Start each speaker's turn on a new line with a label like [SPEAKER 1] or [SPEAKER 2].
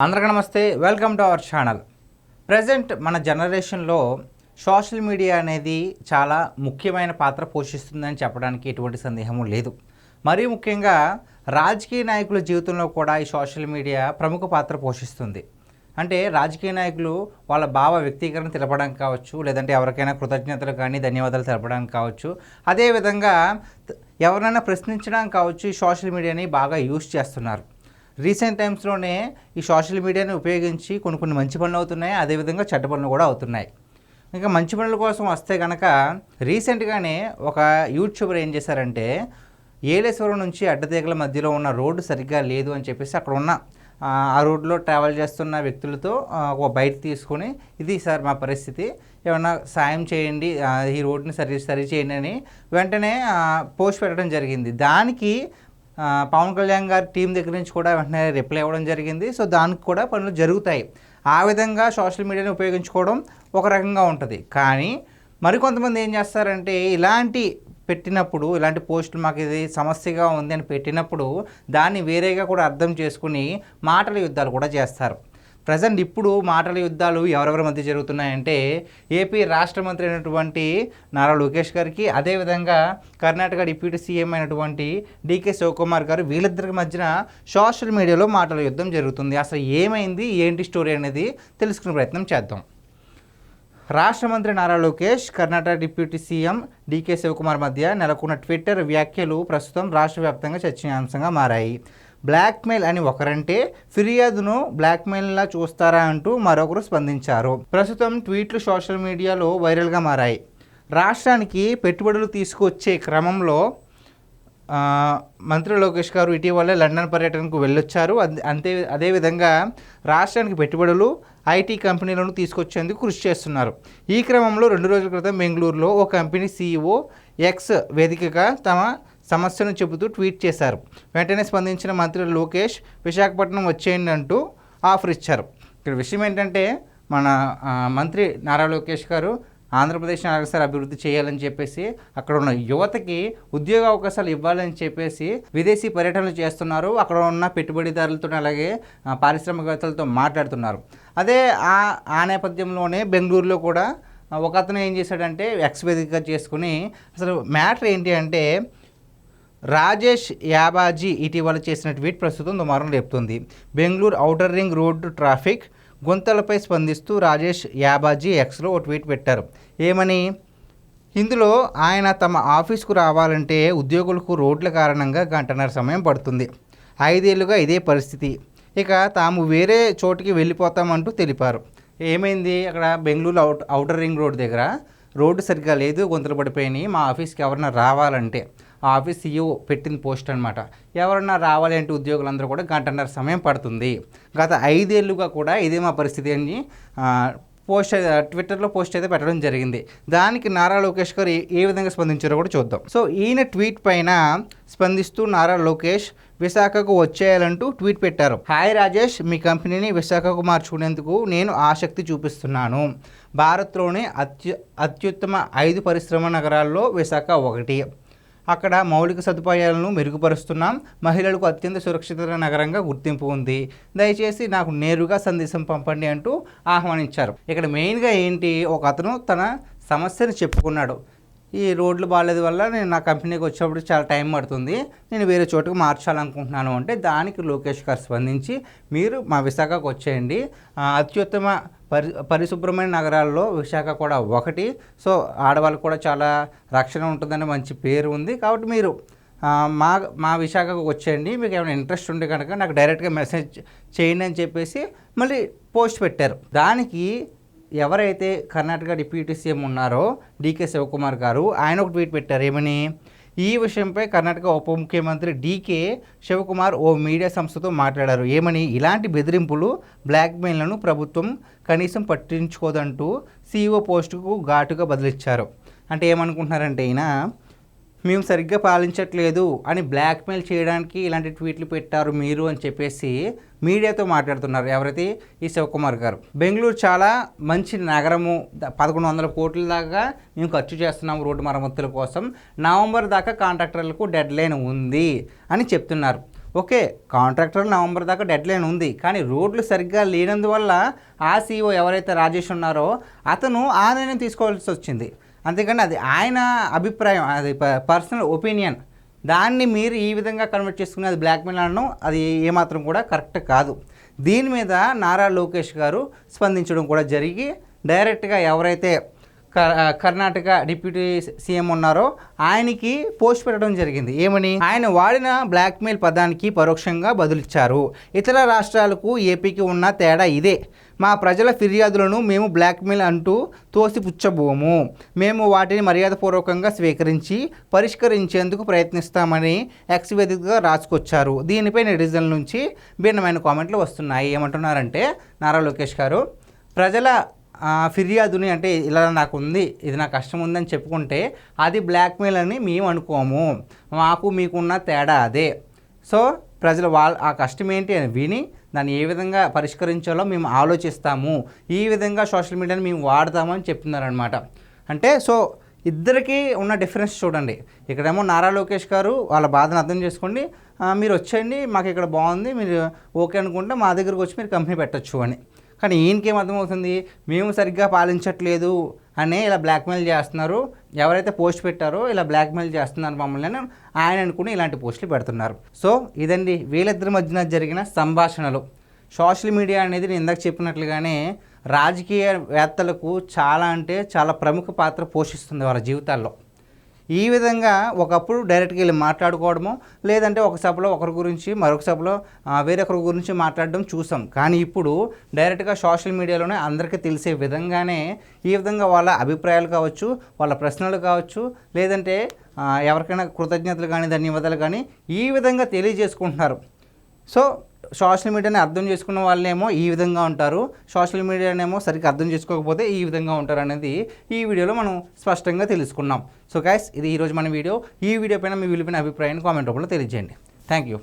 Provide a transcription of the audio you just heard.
[SPEAKER 1] అందరికీ నమస్తే, welcome to our channel. Present మన జనరేషన్లో సోషల్ మీడియా అనేది చాలా ముఖ్యమైన పాత్ర పోషిస్తుందని చెప్పడానికి ఎటువంటి సందేహము లేదు. మరీ ముఖ్యంగా రాజకీయ నాయకుల జీవితంలో కూడా ఈ సోషల్ మీడియా ప్రముఖ పాత్ర పోషిస్తుంది. అంటే రాజకీయ నాయకులు వాళ్ళ భావ వ్యక్తీకరణ తెలపడానికి కావచ్చు, లేదంటే ఎవరికైనా కృతజ్ఞతలు కానీ ధన్యవాదాలు తెలపడానికి కావచ్చు, అదేవిధంగా ఎవరైనా ప్రశ్నించడానికి కావచ్చు, ఈ సోషల్ మీడియాని బాగా యూజ్ చేస్తున్నారు. రీసెంట్ టైమ్స్లోనే ఈ సోషల్ మీడియాని ఉపయోగించి కొన్ని మంచి పనులు అవుతున్నాయి, అదేవిధంగా చెడ్డ పనులు కూడా అవుతున్నాయి. ఇంకా మంచి పనుల కోసం వస్తే కనుక రీసెంట్గానే ఒక యూట్యూబర్ ఏం చేశారంటే, ఏలేశ్వరం నుంచి అడ్డతీగల మధ్యలో ఉన్న రోడ్డు సరిగ్గా లేదు అని చెప్పేసి అక్కడ ఉన్న ఆ రోడ్లో ట్రావెల్ చేస్తున్న వ్యక్తులతో ఒక బయట తీసుకొని, ఇది సార్ మా పరిస్థితి, ఏమన్నా సాయం చేయండి, ఈ రోడ్ని సరి చేయండి అని వెంటనే పోస్ట్ పెట్టడం జరిగింది. దానికి పవన్ కళ్యాణ్ గారి టీం దగ్గర నుంచి కూడా వెంటనే రిప్లై ఇవ్వడం జరిగింది. సో దానికి కూడా పనులు జరుగుతాయి. ఆ విధంగా సోషల్ మీడియాని ఉపయోగించుకోవడం ఒక రకంగా ఉంటుంది. కానీ మరికొంతమంది ఏం చేస్తారంటే, ఇలాంటి పెట్టినప్పుడు, ఇలాంటి పోస్టులు మాకు ఇది సమస్యగా ఉంది అని పెట్టినప్పుడు దాన్ని వేరేగా కూడా అర్థం చేసుకుని మాటల యుద్ధాలు కూడా చేస్తారు. ప్రజెంట్ ఇప్పుడు మాటల యుద్ధాలు ఎవరెవరి మధ్య జరుగుతున్నాయంటే, ఏపీ రాష్ట్ర మంత్రి అయినటువంటి నారా లోకేష్ గారికి, అదేవిధంగా కర్ణాటక డిప్యూటీ సీఎం అయినటువంటి డీకే శివకుమార్ గారు, వీళ్ళిద్దరి మధ్యన సోషల్ మీడియాలో మాటల యుద్ధం జరుగుతుంది. అసలు ఏమైంది, ఏంటి స్టోరీ అనేది తెలుసుకునే ప్రయత్నం చేద్దాం. రాష్ట్ర మంత్రి నారా లోకేష్, కర్ణాటక డిప్యూటీ సీఎం డీకే శివకుమార్ మధ్య నెలకొన్న ట్విట్టర్ వ్యాఖ్యలు ప్రస్తుతం రాష్ట్ర వ్యాప్తంగా చర్చనీయాంశంగా మారాయి. బ్లాక్మెయిల్ అని ఒకరంటే, ఫిర్యాదును బ్లాక్మెయిల్లా చూస్తారా అంటూ మరొకరు స్పందించారు. ప్రస్తుతం ట్వీట్లు సోషల్ మీడియాలో వైరల్గా మారాయి. రాష్ట్రానికి పెట్టుబడులు తీసుకొచ్చే క్రమంలో మంత్రి లోకేష్ గారు ఇటీవలే లండన్ పర్యటనకు వెళ్ళొచ్చారు. అదేవిధంగా రాష్ట్రానికి పెట్టుబడులు, ఐటీ కంపెనీలను తీసుకొచ్చేందుకు కృషి చేస్తున్నారు. ఈ క్రమంలో 2 రోజుల క్రితం బెంగళూరులో ఓ కంపెనీ సీఈఓ ఎక్స్ వేదికగా తమ సమస్యను చెబుతూ ట్వీట్ చేశారు. వెంటనే స్పందించిన మంత్రి లోకేష్ విశాఖపట్నం వచ్చేయండి అంటూ ఆఫర్ ఇచ్చారు. ఇక్కడ విషయం ఏంటంటే, మన మంత్రి నారా లోకేష్ గారు ఆంధ్రప్రదేశ్ నగరసారి అభివృద్ధి చేయాలని చెప్పేసి, అక్కడ ఉన్న యువతకి ఉద్యోగ అవకాశాలు ఇవ్వాలని చెప్పేసి విదేశీ పర్యటనలు చేస్తున్నారు. అక్కడ ఉన్న పెట్టుబడిదారులతో, అలాగే పారిశ్రామికవేత్తలతో మాట్లాడుతున్నారు. అదే ఆ నేపథ్యంలోనే బెంగళూరులో కూడా ఒక అతను ఏం చేశాడంటే, ఎక్స్ వేదికగా చేసుకుని, అసలు మ్యాటర్ ఏంటి అంటే, రాజేష్ యాబాజీ ఇటీవల చేసిన ట్వీట్ ప్రస్తుతం దుమారం లేపుతుంది. Bengaluru outer ring road traffic గుంతలపై స్పందిస్తూ రాజేష్ యాబాజీ ఎక్స్లో ఓ ట్వీట్ పెట్టారు. ఏమని? ఇందులో ఆయన తమ ఆఫీస్కు రావాలంటే ఉద్యోగులకు రోడ్ల కారణంగా 1.5 గంటల సమయం పడుతుంది. 5 ఏళ్లుగా ఇదే పరిస్థితి. ఇక తాము వేరే చోటుకి వెళ్ళిపోతామంటూ తెలిపారు. ఏమైంది? అక్కడ బెంగళూరు ఔటర్ రింగ్ రోడ్ దగ్గర రోడ్డు సరిగ్గా లేదు, గుంతలు పడిపోయినాయి, మా ఆఫీస్కి ఎవరన్నా రావాలంటే, ఆ ఆఫీస్ సీఈఓ పెట్టిన పోస్ట్ అనమాట, ఎవరన్నా రావాలి అంటే ఉద్యోగులందరూ కూడా 1.5 గంటల సమయం పడుతుంది, గత 5 ఏళ్ళుగా కూడా ఇదే మా పరిస్థితి అని ట్విట్టర్లో పోస్ట్ అయితే పెట్టడం జరిగింది. దానికి నారా లోకేష్ గారు ఏ విధంగా స్పందించారో కూడా చూద్దాం. సో ఈయన ట్వీట్ పైన స్పందిస్తూ నారా లోకేష్ విశాఖకు వచ్చేయాలంటూ ట్వీట్ పెట్టారు. హాయ్ రాజేష్, మీ కంపెనీని విశాఖకు మార్చుకునేందుకు నేను ఆసక్తి చూపిస్తున్నాను. భారత్లోని అత్యుత్తమ 5 పరిశ్రమ నగరాల్లో విశాఖ ఒకటి. అక్కడ మౌలిక సదుపాయాలను మెరుగుపరుస్తున్నాం. మహిళలకు అత్యంత సురక్షిత నగరంగా గుర్తింపు ఉంది. దయచేసి నాకు నేరుగా సందేశం పంపండి అంటూ ఆహ్వానించారు. ఇక్కడ మెయిన్గా ఏంటి, ఒక అతను తన సమస్యను చెప్పుకున్నాడు. ఈ రోడ్లు బాగాలేదు వల్ల నేను నా కంపెనీకి వచ్చేప్పుడు చాలా టైం పడుతుంది, నేను వేరే చోటుకు మార్చాలనుకుంటున్నాను అంటే, దానికి లోకేష్ గారు స్పందించి, మీరు మా విశాఖకు వచ్చేయండి, అత్యుత్తమ పరిశుభ్రమైన నగరాల్లో విశాఖ కూడా ఒకటి. సో ఆడవాళ్ళకు కూడా చాలా రక్షణ ఉంటుందని మంచి పేరు ఉంది, కాబట్టి మీరు మా విశాఖకు వచ్చేయండి, మీకు ఏమైనా ఇంట్రెస్ట్ ఉంటే కనుక నాకు డైరెక్ట్గా మెసేజ్ చేయండి అని చెప్పేసి మళ్ళీ పోస్ట్ పెట్టారు. దానికి ఎవరైతే కర్ణాటక డిప్యూటీ సీఎం ఉన్నారో డీకే శివకుమార్ గారు, ఆయన ఒక ట్వీట్ పెట్టారు. ఏమని? ఈ విషయంపై కర్ణాటక ఉప ముఖ్యమంత్రి డీకే శివకుమార్ ఓ మీడియా సంస్థతో మాట్లాడారు. ఏమని? ఇలాంటి బెదిరింపులు, బ్లాక్మెయిల్లను ప్రభుత్వం కనీసం పట్టించుకోదంటూ సీఈఓ పోస్టుకు ఘాటుగా బదిలిచ్చారు. అంటే ఏమనుకుంటున్నారంటే, ఈయన మేము సరిగ్గా పాలించట్లేదు అని బ్లాక్మెయిల్ చేయడానికి ఇలాంటి ట్వీట్లు పెట్టారు మీరు అని చెప్పేసి మీడియాతో మాట్లాడుతున్నారు. ఎవరైతే ఈ శివకుమార్ గారు. బెంగళూరు చాలా మంచి నగరము, 1100 కోట్ల దాకా మేము ఖర్చు చేస్తున్నాము రోడ్డు మరమ్మతుల కోసం, నవంబర్ దాకా కాంట్రాక్టర్లకు డెడ్ లైన్ ఉంది అని చెప్తున్నారు. ఓకే, కాంట్రాక్టర్ నవంబర్ దాకా డెడ్లైన్ ఉంది, కానీ రోడ్లు సరిగ్గా లేనందువల్ల ఆ సీఈఓ ఎవరైతే రాజేష్ ఉన్నారో అతను ఆ నిర్ణయం తీసుకోవాల్సి వచ్చింది. అంతేకాని అది ఆయన అభిప్రాయం, అది పర్సనల్ ఒపీనియన్. దాన్ని మీరు ఈ విధంగా కన్వర్ట్ చేసుకుని అది బ్లాక్మెయిల్ అనడం అది ఏమాత్రం కూడా కరెక్ట్ కాదు. దీని మీద నారా లోకేష్ గారు స్పందించడం కూడా జరిగి డైరెక్ట్గా ఎవరైతే కర్ణాటక డిప్యూటీ సీఎం ఉన్నారో ఆయనకి పోస్ట్ పెట్టడం జరిగింది. ఏమని? ఆయన వాడిన బ్లాక్మెయిల్ పదానికి పరోక్షంగా బదులిచ్చారు. ఇతర రాష్ట్రాలకు ఏపీకి ఉన్న తేడా ఇదే. మా ప్రజల ఫిర్యాదులను మేము బ్లాక్మెయిల్ అంటూ తోసిపుచ్చబోము. మేము వాటిని మర్యాదపూర్వకంగా స్వీకరించి పరిష్కరించేందుకు ప్రయత్నిస్తామని ఎక్స్ వేదికగా రాసుకొచ్చారు. దీనిపై నెటిజన్ల నుంచి భిన్నమైన కామెంట్లు వస్తున్నాయి. ఏమంటున్నారంటే నారా లోకేష్ గారు, ప్రజల ఫిర్యాదుని అంటే ఇలా నాకు ఉంది, ఇది నా కష్టం ఉందని చెప్పుకుంటే అది బ్లాక్మెయిల్ అని మేము అనుకోము. మాకు మీకున్న తేడా అదే. సో ప్రజలు ఆ కష్టం ఏంటి అని విని దాన్ని ఏ విధంగా పరిష్కరించాలో మేము ఆలోచిస్తాము, ఈ విధంగా సోషల్ మీడియాని మేము వాడతామని చెప్తున్నారనమాట. అంటే సో ఇద్దరికీ ఉన్న డిఫరెన్స్ చూడండి. ఇక్కడేమో నారా లోకేష్ గారు వాళ్ళ బాధను అర్థం చేసుకోండి, మీరు వచ్చేయండి, మాకు ఇక్కడ బాగుంది, మీరు ఓకే అనుకుంటే మా దగ్గరకు వచ్చి మీరు కంపెనీ పెట్టచ్చు అని. కానీ ఈయనకేం అర్థమవుతుంది, మేము సరిగ్గా పాలించట్లేదు అనే ఇలా బ్లాక్మెయిల్ చేస్తున్నారు, ఎవరైతే పోస్ట్ పెట్టారో ఇలా బ్లాక్మెయిల్ చేస్తున్నారు మమ్మల్ని అని ఆయన అనుకుని ఇలాంటి పోస్టులు పెడుతున్నారు. సో ఇదండి వీళ్ళిద్దరి మధ్యన జరిగిన సంభాషణలు. సోషల్ మీడియా అనేది నేను ఇందాక చెప్పినట్లుగానే రాజకీయవేత్తలకు చాలా అంటే చాలా ప్రముఖ పాత్ర పోషిస్తుంది వాళ్ళ జీవితాల్లో. ఈ విధంగా ఒకప్పుడు డైరెక్ట్గా వెళ్ళి మాట్లాడుకోవడము, లేదంటే ఒక సభలో ఒకరి గురించి మరొక సభలో వేరొకరి గురించి మాట్లాడడం చూసాం. కానీ ఇప్పుడు డైరెక్ట్గా సోషల్ మీడియాలోనే అందరికీ తెలిసే విధంగానే ఈ విధంగా వాళ్ళ అభిప్రాయాలు కావచ్చు, వాళ్ళ ప్రశ్నలు కావచ్చు, లేదంటే ఎవరికైనా కృతజ్ఞతలు కానీ ధన్యవాదాలు కానీ ఈ విధంగా తెలియజేసుకుంటున్నారు. సో సోషల్ మీడియాని అర్థం చేసుకున్న వాళ్ళేమో ఈ విధంగా ఉంటారు, సోషల్ మీడియానేమో సరిగ్గా అర్థం చేసుకోకపోతే ఈ విధంగా ఉంటారు అనేది ఈ వీడియోలో మనం స్పష్టంగా తెలుసుకున్నాం. సో గైస్, ఇది ఈరోజు మన వీడియో. ఈ వీడియో పైన మీ విలువైన అభిప్రాయాన్ని కామెంట్ రూపంలో తెలియజేయండి. Thank you.